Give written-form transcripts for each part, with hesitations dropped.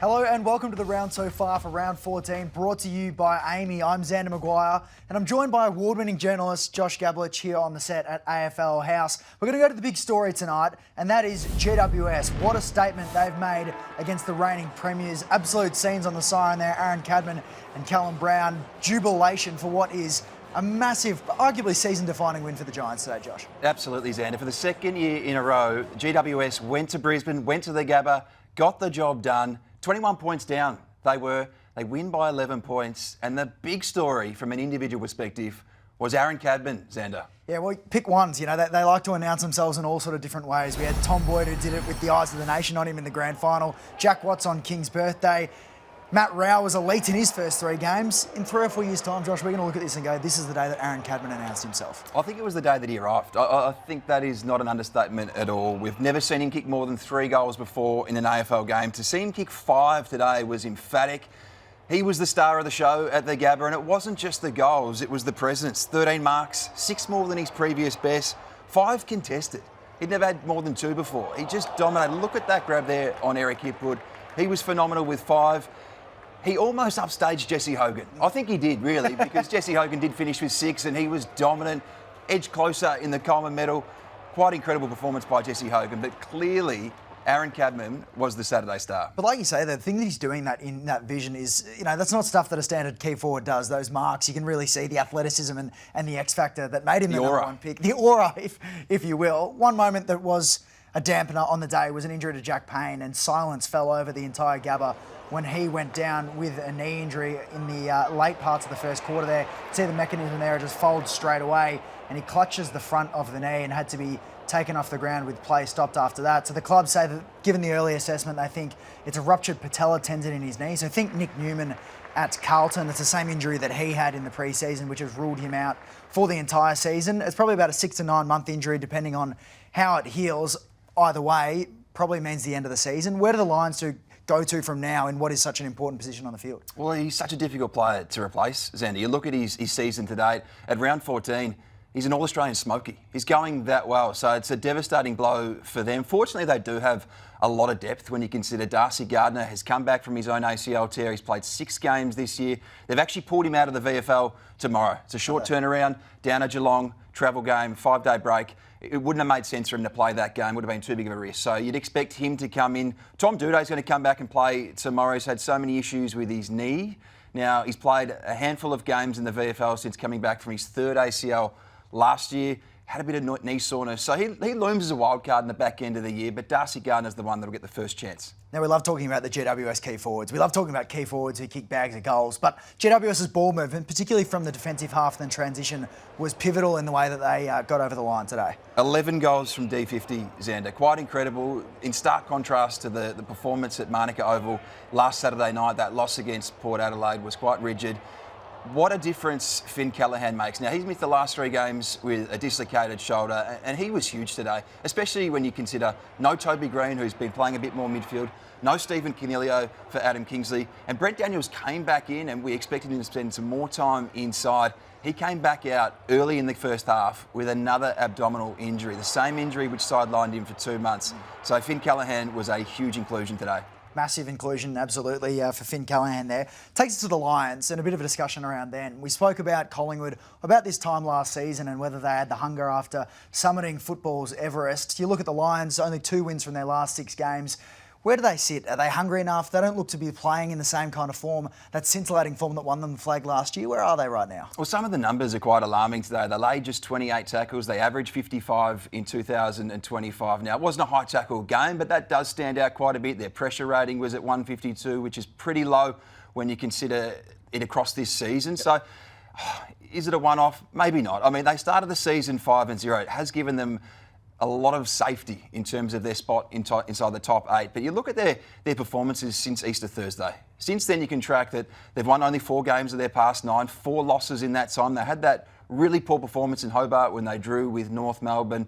Hello and welcome to the round so far for round 14, brought to you by Amy. I'm Xander McGuire and I'm joined by award-winning journalist Josh Gabelich here on the set at AFL House. We're going to go to the big story tonight, and that is GWS. What a statement they've made against the reigning premiers. Absolute scenes on the siren there. Aaron Cadman and Callum Brown. Jubilation for what is a massive, arguably season-defining win for the Giants today, Josh. Absolutely, Xander. For the second year in a row, GWS went to Brisbane, went to the Gabba, got the job done. 21 points down they were. They win by 11 points. And the big story from an individual perspective was Aaron Cadman, Xander. Yeah, well, pick ones. You know, they like to announce themselves in all sort of different ways. We had Tom Boyd, who did it with the eyes of the nation on him in the grand final. Jack Watts on King's birthday. Matt Rowell was elite in his first 3 games. In 3 or 4 years' time, Josh, we're going to look at this and go, this is the day that Aaron Cadman announced himself. I think it was the day that he arrived. I think that is not an understatement at all. We've never seen him kick more than 3 goals before in an AFL game. To see him kick 5 today was emphatic. He was the star of the show at the Gabba, and it wasn't just the goals, it was the presence. 13 marks, 6 more than his previous best, 5 contested. He'd never had more than 2 before. He just dominated. Look at that grab there on Eric Hipwood. He was phenomenal with 5. He almost upstaged Jesse Hogan. I think he did, really, because Jesse Hogan did finish with 6 and he was dominant, edged closer in the Coleman medal. Quite incredible performance by Jesse Hogan, but clearly Aaron Cadman was the Saturday star. But like you say, the thing that he's doing that in that vision is, you know, that's not stuff that a standard key forward does, those marks. You can really see the athleticism and the X factor that made him the number 1 pick. The aura, if you will. One moment that was a dampener on the day was an injury to Jack Payne, and silence fell over the entire Gabba when he went down with a knee injury in the late parts of the first quarter there. See the mechanism there, it just folds straight away, and he clutches the front of the knee and had to be taken off the ground with play stopped after that. So the club say that, given the early assessment, they think it's a ruptured patella tendon in his knee. So think Nick Newman at Carlton. It's the same injury that he had in the pre-season, which has ruled him out for the entire season. It's probably about a 6 to 9 month injury, depending on how it heals. Either way, probably means the end of the season. Where do the Lions go to from now in what is such an important position on the field? Well, he's such a difficult player to replace, Xander. You look at his season to date, at round 14, he's an All-Australian smoky. He's going that well, so it's a devastating blow for them. Fortunately, they do have a lot of depth when you consider Darcy Gardner has come back from his own ACL tear. He's played 6 games this year. They've actually pulled him out of the VFL tomorrow. It's a short turnaround, down to Geelong, travel game, 5-day break. It wouldn't have made sense for him to play that game. It would have been too big of a risk. So you'd expect him to come in. Tom Duday's going to come back and play tomorrow. He's had so many issues with his knee. Now, he's played a handful of games in the VFL since coming back from his 3rd ACL last year. Had a bit of knee soreness. So he looms as a wild card in the back end of the year, but Darcy Gardner's the one that'll get the first chance. Now, we love talking about the GWS key forwards. We love talking about key forwards who kick bags of goals, but GWS's ball movement, particularly from the defensive half and transition, was pivotal in the way that they got over the line today. 11 goals from D50, Xander. Quite incredible. In stark contrast to the performance at Manuka Oval last Saturday night, that loss against Port Adelaide was quite rigid. What a difference Finn Callaghan makes. Now, he's missed the last 3 games with a dislocated shoulder, and he was huge today, especially when you consider no Toby Green, who's been playing a bit more midfield, no Stephen Canelio for Adam Kingsley, and Brent Daniels came back in, and we expected him to spend some more time inside. He came back out early in the first half with another abdominal injury, the same injury which sidelined him for 2 months. So Finn Callaghan was a huge inclusion today. Massive inclusion, absolutely, for Finn Callaghan there. Takes us to the Lions and a bit of a discussion around then. We spoke about Collingwood about this time last season and whether they had the hunger after summiting football's Everest. You look at the Lions, only 2 wins from their last 6 games. Where do they sit? Are they hungry enough? They don't look to be playing in the same kind of form, that scintillating form that won them the flag last year. Where are they right now? Well, some of the numbers are quite alarming today. They laid just 28 tackles. They averaged 55 in 2025. Now, it wasn't a high tackle game, but that does stand out quite a bit. Their pressure rating was at 152, which is pretty low when you consider it across this season. So, is it a one-off? Maybe not. I mean, they started the season 5-0. It has given them a lot of safety in terms of their spot inside the top 8. But you look at their performances since Easter Thursday. Since then, you can track that they've won only 4 games of their past 9, 4 losses in that time. They had that really poor performance in Hobart when they drew with North Melbourne.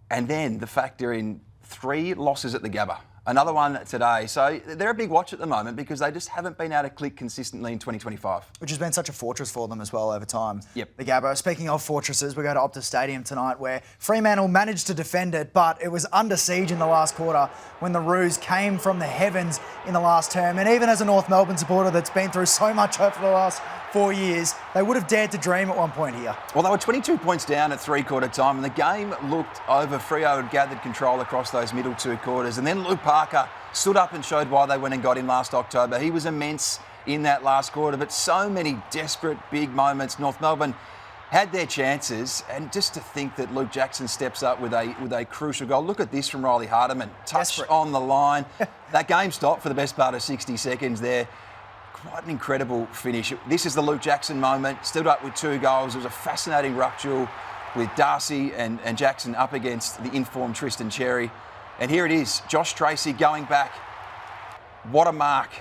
And then the factor in 3 losses at the Gabba. Another one today. So they're a big watch at the moment because they just haven't been able to click consistently in 2025. Which has been such a fortress for them as well over time. Yep. The Gabbo. Speaking of fortresses, we go to Optus Stadium tonight where Fremantle managed to defend it, but it was under siege in the last quarter when the Roos came from the heavens in the last term. And even as a North Melbourne supporter that's been through so much over the last 4 years, they would have dared to dream at one point here. Well, they were 22 points down at three-quarter time, and the game looked over. Freo had gathered control across those middle two quarters, and then Luke Parker stood up and showed why they went and got him last October. He was immense in that last quarter, but so many desperate big moments. North Melbourne had their chances, and just to think that Luke Jackson steps up with a crucial goal. Look at this from Riley Hardiman. Touch Desperate. on the line. That game stopped for the best part of 60 seconds there. Quite an incredible finish. This is the Luke Jackson moment. Stood up with 2 goals. It was a fascinating ruck duel with Darcy and Jackson up against the informed Tristan Cherry. And here it is, Josh Tracy going back. What a mark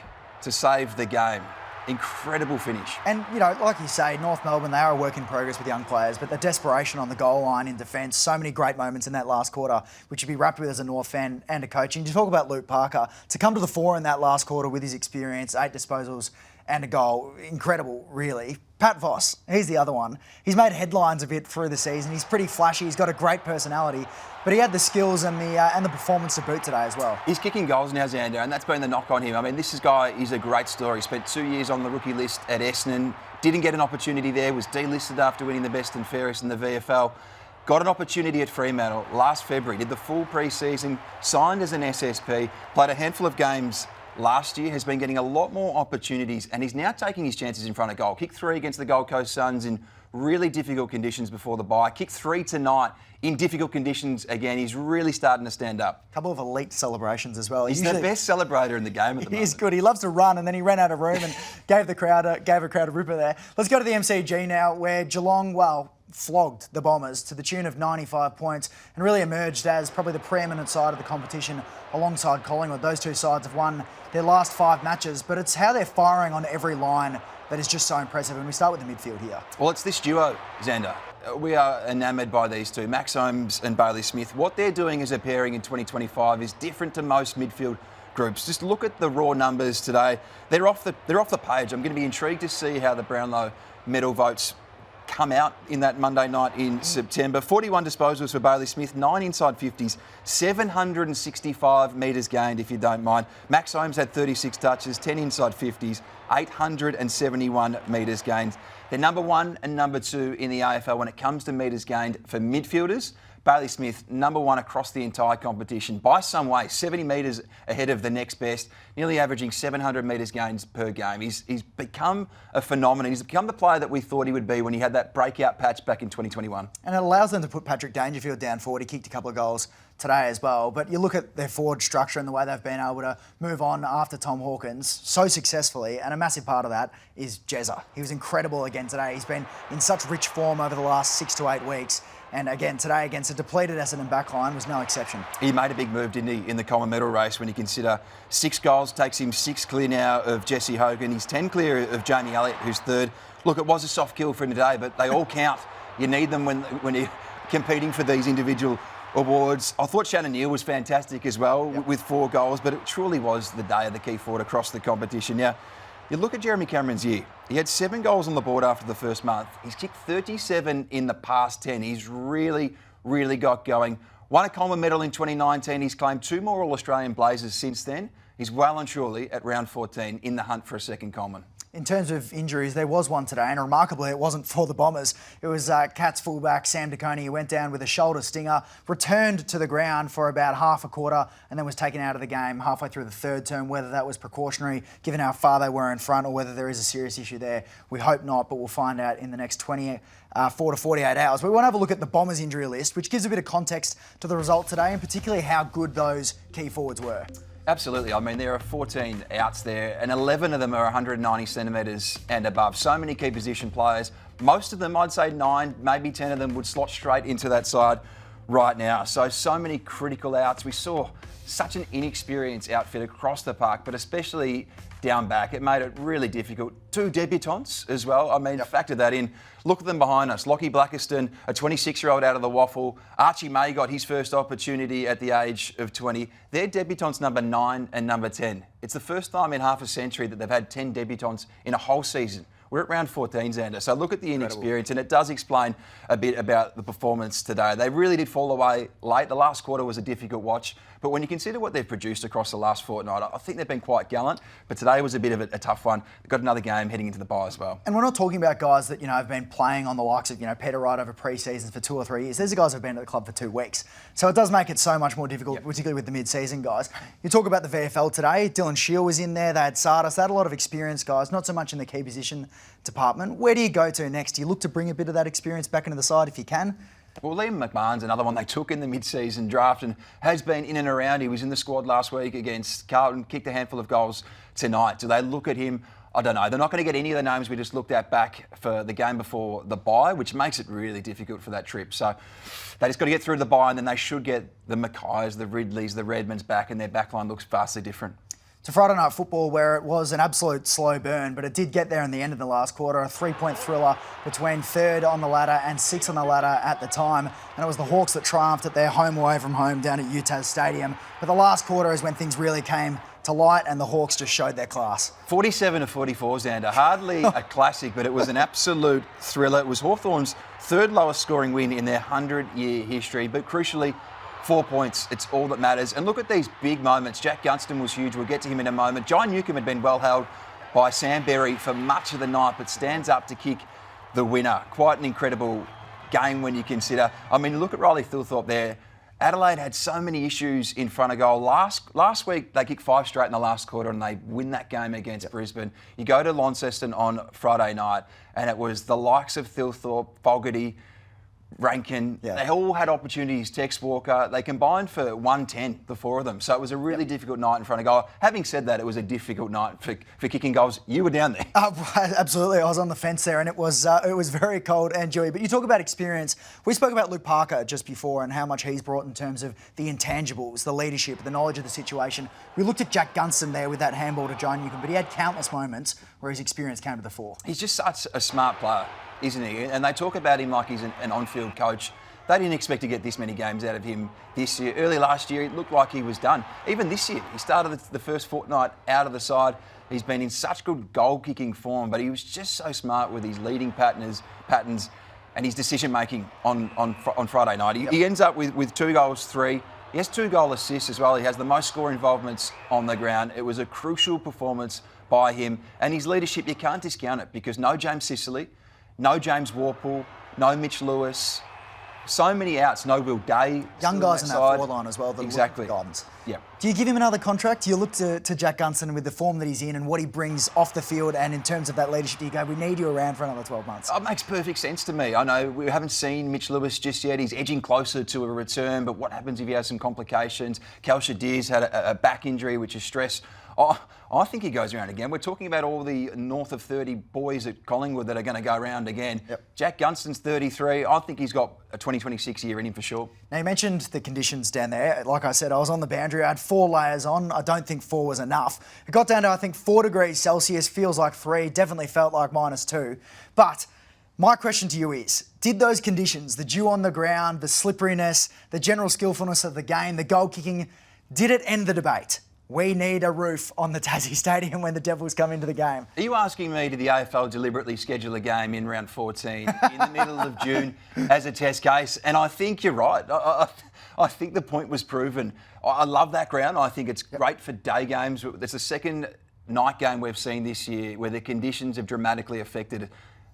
to save the game. Incredible finish. And, you know, like you say, North Melbourne, they are a work in progress with young players, but the desperation on the goal line in defence, so many great moments in that last quarter, which you'd be wrapped with as a North fan and a coach. And you talk about Luke Parker, to come to the fore in that last quarter with his experience, 8 disposals and a goal, incredible, really. Pat Voss, he's the other one. He's made headlines a bit through the season. He's pretty flashy. He's got a great personality, but he had the skills and the performance to boot today as well. He's kicking goals now, Xander, and that's been the knock on him. I mean, this guy is a great story. He spent 2 years on the rookie list at Essendon, didn't get an opportunity there, was delisted after winning the best and fairest in the VFL. Got an opportunity at Fremantle last February, did the full pre-season, signed as an SSP, played a handful of games last year, has been getting a lot more opportunities, and he's now taking his chances in front of goal. Kicked 3 against the Gold Coast Suns in really difficult conditions before the bye. Kicked 3 tonight in difficult conditions again. He's really starting to stand up. A couple of elite celebrations as well. He's the best celebrator in the game at the moment. He is good. He loves to run, and then he ran out of room and gave a crowd a ripper there. Let's go to the MCG now, where Geelong, flogged the Bombers to the tune of 95 points and really emerged as probably the preeminent side of the competition alongside Collingwood. Those two sides have won their last 5 matches, but it's how they're firing on every line that is just so impressive. And we start with the midfield here. Well, it's this duo, Xander. We are enamoured by these two, Max Holmes and Bailey Smith. What they're doing as a pairing in 2025 is different to most midfield groups. Just look at the raw numbers today. They're off the page. I'm going to be intrigued to see how the Brownlow medal votes come out in that Monday night in September. 41 disposals for Bailey Smith, 9 inside 50s, 765 metres gained, if you don't mind. Max Holmes had 36 touches, 10 inside 50s, 871 metres gained. They're number 1 and number 2 in the AFL when it comes to metres gained for midfielders. Bailey Smith, number 1 across the entire competition by some way, 70 metres ahead of the next best, nearly averaging 700 metres gains per game. He's become a phenomenon. He's become the player that we thought he would be when he had that breakout patch back in 2021. And it allows them to put Patrick Dangerfield down forward. He kicked a couple of goals today as well. But you look at their forward structure and the way they've been able to move on after Tom Hawkins so successfully, and a massive part of that is Jezza. He was incredible again today. He's been in such rich form over the last 6 to 8 weeks. And again, today against a depleted Essendon backline was no exception. He made a big move, didn't he, in the Common Medal race when you consider 6 goals, takes him 6 clear now of Jesse Hogan. He's 10 clear of Jamie Elliott, who's 3rd. Look, it was a soft kill for him today, but they all count. You need them when you're competing for these individual awards. I thought Shannon Neal was fantastic as well with 4 goals, but it truly was the day of the key forward across the competition. Now, you look at Jeremy Cameron's year. He had 7 goals on the board after the first month. He's kicked 37 in the past 10. He's really, really got going. Won a Coleman medal in 2019. He's claimed 2 more All-Australian Blazers since then. He's well and surely at round 14 in the hunt for a second Coleman. In terms of injuries, there was one today, and remarkably, it wasn't for the Bombers. It was Cats fullback Sam DeConey, who went down with a shoulder stinger, returned to the ground for about half a quarter, and then was taken out of the game halfway through the 3rd term. Whether that was precautionary, given how far they were in front, or whether there is a serious issue there, we hope not, but we'll find out in the next 24 to 48 hours. But we want to have a look at the Bombers injury list, which gives a bit of context to the result today, and particularly how good those key forwards were. Absolutely. I mean, there are 14 outs there, and 11 of them are 190 centimetres and above. So many key position players. Most of them, I'd say 9, maybe 10 of them would slot straight into that side right now. So many critical outs. We saw such an inexperienced outfit across the park, but especially down back. It made it really difficult. 2 debutants as well. I mean, factor that in. Look at them behind us. Lockie Blackiston, a 26-year-old out of the Waffle. Archie May got his first opportunity at the age of 20. They're debutants number 9 and number 10. It's the first time in half a century that they've had 10 debutants in a whole season. We're at round 14, Xander. So look at the inexperience, and it does explain a bit about the performance today. They really did fall away late. The last quarter was a difficult watch. But when you consider what they've produced across the last fortnight, I think they've been quite gallant. But today was a bit of a tough one. They've got another game heading into the bye as well. And we're not talking about guys that, have been playing on the likes of, Peter Wright over pre-seasons for 2 or 3 years. These are guys who have been at the club for 2 weeks. So it does make it so much more difficult, particularly with the mid-season guys. You talk about the VFL today. Dylan Shield was in there. They had Sardis. They had a lot of experienced guys, not so much in the key position department. Where do you go to next? Do you look to bring a bit of that experience back into the side if you can? Well, Liam McMahon's another one they took in the mid-season draft and has been in and around. He was in the squad last week against Carlton, kicked a handful of goals tonight. Do they look at him? I don't know. They're not going to get any of the names we just looked at back for the game before the bye, which makes it really difficult for that trip. So they just got to get through the bye, and then they should get the Mackayes, the Ridleys, the Redmonds back, and their backline looks vastly different. To Friday night football, where it was an absolute slow burn, but it did get there in the end of the last quarter. A 3-point thriller between 3rd on the ladder and 6th on the ladder at the time. And it was the Hawks that triumphed at their home away from home down at UTAS Stadium. But the last quarter is when things really came to light and the Hawks just showed their class. 47 to 44, Xander. Hardly a classic, but it was an absolute thriller. It was Hawthorn's 3rd lowest scoring win in their 100-year history, but crucially, 4 points, it's all that matters. And look at these big moments. Jack Gunston was huge. We'll get to him in a moment. John Newcombe had been well held by Sam Berry for much of the night, but stands up to kick the winner. Quite an incredible game when you consider. I mean, look at Riley Thilthorpe there. Adelaide had so many issues in front of goal. Last week, they kicked 5 straight in the last quarter and they win that game against Brisbane. You go to Launceston on Friday night and it was the likes of Thilthorpe, Fogarty, Rankin, they all had opportunities. Tex Walker, they combined for 110, the 4 of them. So it was a really difficult night in front of goal. Having said that, it was a difficult night for kicking goals. You were down there. Absolutely, I was on the fence there, and it was very cold and dewy. But you talk about experience. We spoke about Luke Parker just before and how much he's brought in terms of the intangibles, the leadership, the knowledge of the situation. We looked at Jack Gunston there with that handball to John Newcombe, but he had countless moments where his experience came to the fore. He's just such a smart player, isn't he? And they talk about him like he's an on-field coach. They didn't expect to get this many games out of him this year. Early last year, it looked like he was done. Even this year, he started the first fortnight out of the side. He's been in such good goal-kicking form, but he was just so smart with his leading patterns and his decision-making on Friday night. He ends up with 2 goals, 3. He has 2 goal assists as well. He has the most score involvements on the ground. It was a crucial performance by him. And his leadership, you can't discount it because no James Sicily, no James Warple, no Mitch Lewis, so many outs, no Will Day. Young guys in that forward line as well. Exactly. Guidance. Yeah. Do you give him another contract? Do you look to Jack Gunston with the form that he's in and what he brings off the field and in terms of that leadership, do you go, we need you around for another 12 months? It makes perfect sense to me. I know we haven't seen Mitch Lewis just yet. He's edging closer to a return, but what happens if he has some complications? Kel Shadir's had a back injury, which is stress. I think he goes around again. We're talking about all the north of 30 boys at Collingwood that are going to go around again. Yep. Jack Gunston's 33. I think he's got a 2026 year in him for sure. Now, you mentioned the conditions down there. Like I said, I was on the boundary. I had 4 layers on. I don't think 4 was enough. It got down to, I think, 4 degrees Celsius. Feels like 3. Definitely felt like -2. But my question to you is, did those conditions, the dew on the ground, the slipperiness, the general skillfulness of the game, the goal kicking, did it end the debate? We need a roof on the Tassie Stadium when the Devils come into the game. Are you asking me, did the AFL deliberately schedule a game in round 14 in the middle of June as a test case? And I think you're right. I think the point was proven. I love that ground. I think it's great for day games. It's the second night game we've seen this year where the conditions have dramatically affected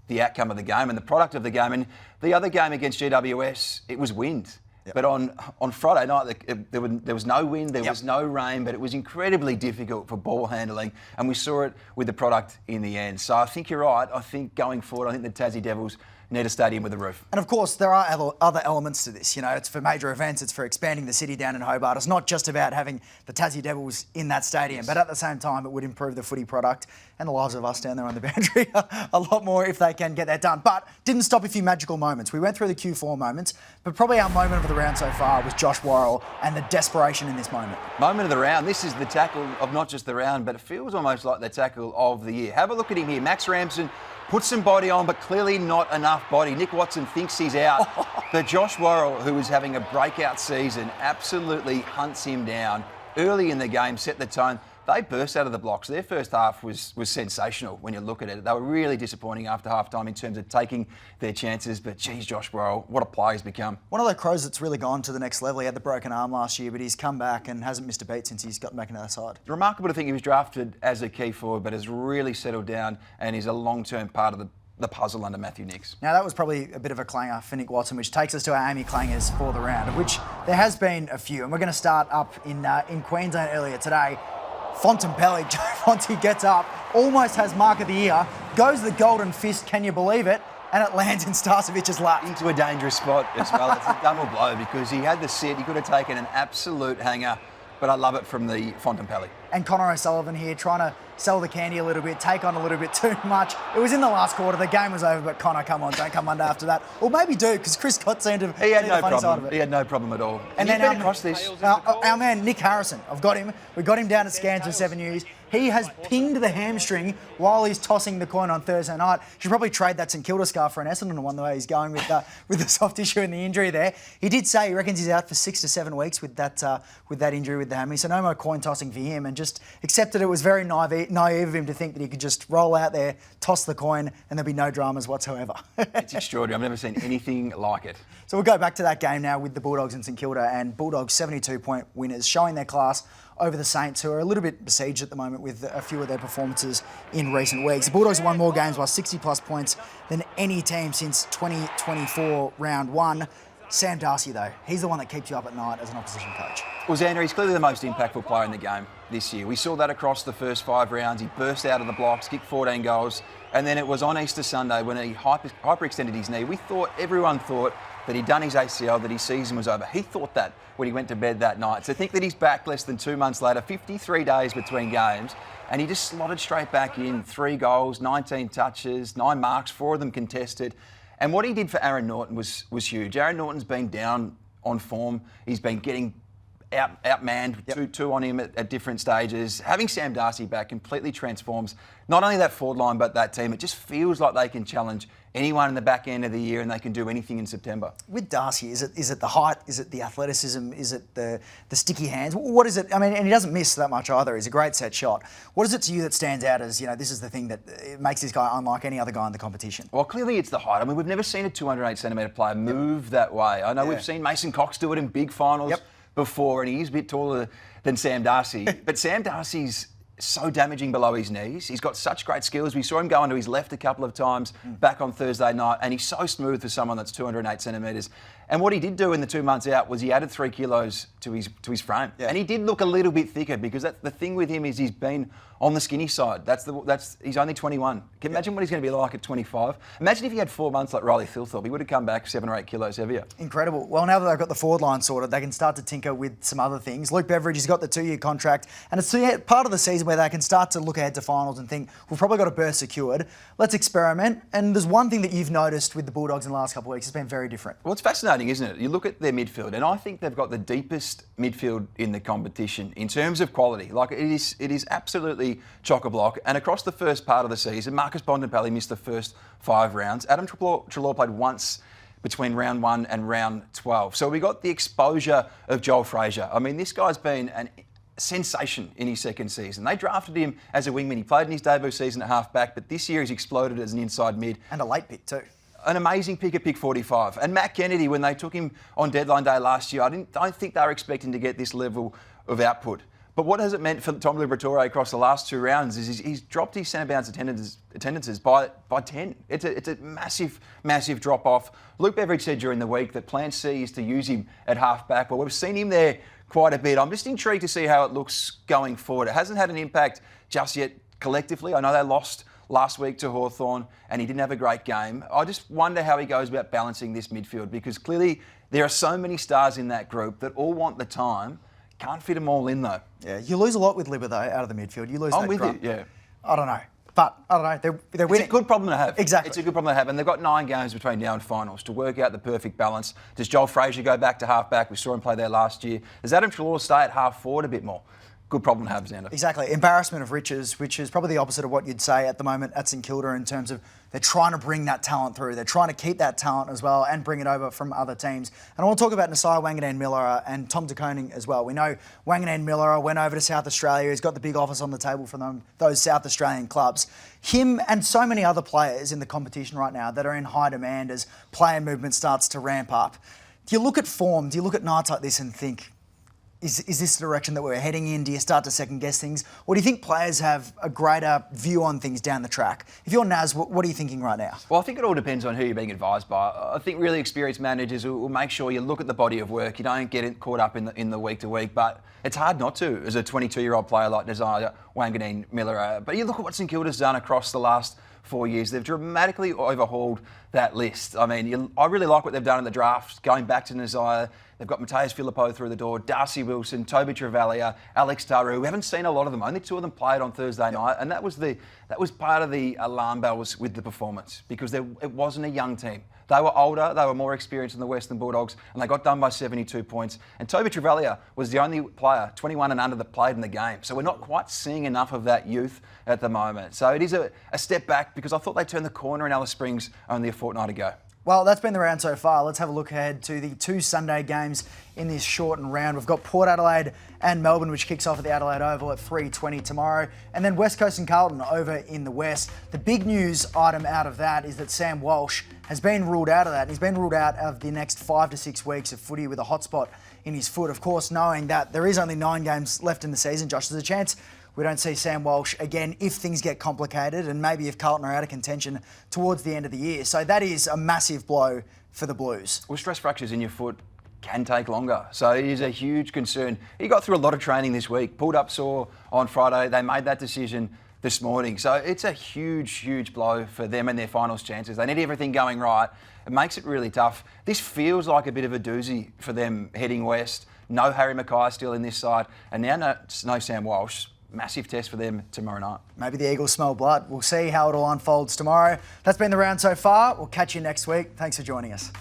the outcome of the game and the product of the game. And the other game against GWS, it was wind. Yep. But on Friday night, there was no wind, there was no rain, but it was incredibly difficult for ball handling, and we saw it with the product in the end. So I think you're right. I think going forward, I think the Tassie Devils need a stadium with a roof. And of course, there are other elements to this. You know, it's for major events, it's for expanding the city down in Hobart. It's not just about having the Tassie Devils in that stadium, but at the same time, it would improve the footy product and the lives of us down there on the boundary a lot more if they can get that done. But didn't stop a few magical moments. We went through the Q4 moments, but probably our moment of the round so far was Josh Worrell and the desperation in this moment. Moment of the round. This is the tackle of not just the round, but it feels almost like the tackle of the year. Have a look at him here. Max Ramsden put some body on, but clearly not enough body. Nick Watson thinks he's out. But Josh Worrell, who is having a breakout season, absolutely hunts him down. Early in the game, set the tone. They burst out of the blocks. Their first half was sensational when you look at it. They were really disappointing after half-time in terms of taking their chances. But, geez, Josh Worrell, what a player he's become. One of the Crows that's really gone to the next level. He had the broken arm last year, but he's come back and hasn't missed a beat since he's gotten back into that side. Remarkable to think he was drafted as a key forward, but has really settled down and is a long-term part of the puzzle under Matthew Nicks. Now, that was probably a bit of a clanger for Nick Watson, which takes us to our Amy Clangers for the round, of which there has been a few. And we're going to start up in Queensland earlier today. Fontempelli, Joe Fonte gets up, almost has mark of the year, goes the golden fist, can you believe it? And it lands in Starcevic's lap. Into a dangerous spot as well. It's a double blow because he had the sit, he could have taken an absolute hanger, but I love it from the Fontempelli. And Connor O'Sullivan here trying to sell the candy a little bit, take on a little bit too much. It was in the last quarter, the game was over, but Connor, come on, don't come under after that. Or maybe do, because Chris Scott seemed to see the funny problem. Side of it. He had no problem at all. And then our man, Nick Harrison, I've got him. We got him down at Scans for 7 years. He has pinged the hamstring while he's tossing the coin on Thursday night. Should probably trade that St Kilda scarf for an Essendon one, the way he's going with the soft tissue and the injury there. He did say he reckons he's out for 6 to 7 weeks with that injury with the hammy. So no more coin tossing for him, and just accepted it was very naive of him to think that he could just roll out there, toss the coin, and there'll be no dramas whatsoever. It's extraordinary. I've never seen anything like it. So we'll go back to that game now with the Bulldogs and St Kilda, and Bulldogs 72-point winners, showing their class over the Saints, who are a little bit besieged at the moment with a few of their performances in recent weeks. The Bulldogs have won more games by 60-plus points than any team since 2024 round one. Sam Darcy, though, he's the one that keeps you up at night as an opposition coach. Well, Xander, he's clearly the most impactful player in the game this year. We saw that across the first 5 rounds. He burst out of the blocks, kicked 14 goals, and then it was on Easter Sunday when he hyperextended his knee. Everyone thought that he'd done his ACL, that his season was over. He thought that when he went to bed that night. To think that he's back less than 2 months later, 53 days between games, and he just slotted straight back in. 3 goals, 19 touches, 9 marks, 4 of them contested. And what he did for Aaron Norton was huge. Aaron Norton's been down on form. He's been getting outmanned, two on him at different stages. Having Sam Darcy back completely transforms not only that forward line, but that team. It just feels like they can challenge anyone in the back end of the year, and they can do anything in September. With Darcy, is it the height? Is it the athleticism? Is it the sticky hands? What is it? I mean, and he doesn't miss that much either. He's a great set shot. What is it to you that stands out as, this is the thing that makes this guy unlike any other guy in the competition? Well, clearly it's the height. I mean, we've never seen a 208-centimetre player move that way. I know we've seen Mason Cox do it in big finals before, and he's a bit taller than Sam Darcy. But Sam Darcy's so damaging below his knees. He's got such great skills. We saw him go onto his left a couple of times back on Thursday night, and he's so smooth for someone that's 208 centimetres. And what he did do in the 2 months out was he added 3 kilos to his frame. Yeah. And he did look a little bit thicker, because that's the thing with him is he's been on the skinny side. He's only 21. Can you imagine what he's going to be like at 25? Imagine if he had 4 months like Riley Thilthorpe. He would have come back 7 or 8 kilos heavier. Incredible. Well, now that they've got the forward line sorted, they can start to tinker with some other things. Luke Beveridge has got the 2-year contract, and it's part of the season where they can start to look ahead to finals and think, we've probably got a berth secured. Let's experiment. And there's one thing that you've noticed with the Bulldogs in the last couple of weeks. It's been very different. Well, it's fascinating, isn't it? You look at their midfield, and I think they've got the deepest midfield in the competition in terms of quality. Like, it is absolutely chock-a-block. And across the first part of the season, Marcus Bontempelli missed the first 5 rounds. Adam Treloar played once between round 1 and round 12. So we got the exposure of Joel Frazier. I mean, this guy's been a sensation in his second season. They drafted him as a wingman. He played in his debut season at half-back, but this year he's exploded as an inside mid. And a late pick too. An amazing pick at pick 45. And Matt Kennedy, when they took him on deadline day last year, I don't think they were expecting to get this level of output. But what has it meant for Tom Liberatore across the last 2 rounds is he's dropped his centre bounce attendances by 10. It's a massive, massive drop-off. Luke Beveridge said during the week that plan C is to use him at half-back. Well, we've seen him there quite a bit. I'm just intrigued to see how it looks going forward. It hasn't had an impact just yet collectively. I know they lost last week to Hawthorn, and he didn't have a great game. I just wonder how he goes about balancing this midfield, because clearly there are so many stars in that group that all want the time. Can't fit them all in, though. Yeah, you lose a lot with Libba, though, out of the midfield. You lose I'm that with grunt. you, yeah. I don't know. But, I don't know, they're winning. It's a good problem to have. Exactly. It's a good problem to have. And they've got 9 games between now and finals to work out the perfect balance. Does Joel Frazier go back to half-back? We saw him play there last year. Does Adam Treloar stay at half-forward a bit more? Good problem to have, Xander. Exactly. Embarrassment of riches, which is probably the opposite of what you'd say at the moment at St Kilda in terms of they're trying to bring that talent through. They're trying to keep that talent as well and bring it over from other teams. And I want to talk about Nasiah Wanganeen-Miller and Tom de Koning as well. We know Wanganeen-Miller went over to South Australia. He's got the big offers on the table from those South Australian clubs. Him and so many other players in the competition right now that are in high demand as player movement starts to ramp up. Do you look at form, do you look at nights like this and think, is this the direction that we're heading in? Do you start to second guess things? Or do you think players have a greater view on things down the track? If you're Naz, what are you thinking right now? Well, I think it all depends on who you're being advised by. I think really experienced managers will make sure you look at the body of work. You don't get caught up in the week to week, but it's hard not to as a 22-year-old player like Nasiah Wanganeen-Miller. But you look at what St Kilda's done across the last 4 years. They've dramatically overhauled that list. I mean, I really like what they've done in the draft, going back to Nasiah. They've got Mateus Philippou through the door, Darcy Wilson, Toby Travalia, Alex Taru. We haven't seen a lot of them. Only 2 of them played on Thursday night, and that was part of the alarm bells with the performance, because it wasn't a young team. They were older, they were more experienced than the Western Bulldogs, and they got done by 72 points. And Toby Travalia was the only player, 21 and under, that played in the game. So we're not quite seeing enough of that youth at the moment. So it is a step back, because I thought they turned the corner in Alice Springs only a fortnight ago. Well, that's been the round so far. Let's have a look ahead to the 2 Sunday games in this shortened round. We've got Port Adelaide and Melbourne, which kicks off at the Adelaide Oval at 3:20 tomorrow. And then West Coast and Carlton over in the West. The big news item out of that is that Sam Walsh has been ruled out of that. He's been ruled out of the next 5 to 6 weeks of footy with a hotspot in his foot. Of course, knowing that there is only 9 games left in the season, Josh, there's a chance we don't see Sam Walsh again if things get complicated, and maybe if Carlton are out of contention towards the end of the year. So that is a massive blow for the Blues. Well, stress fractures in your foot can take longer, so it is a huge concern. He got through a lot of training this week, pulled up sore on Friday. They made that decision this morning. So it's a huge, huge blow for them and their finals chances. They need everything going right. It makes it really tough. This feels like a bit of a doozy for them heading west. No Harry Mackay still in this side, and now no Sam Walsh. Massive test for them tomorrow night. Maybe the Eagles smell blood. We'll see how it all unfolds tomorrow. That's been the round so far. We'll catch you next week. Thanks for joining us.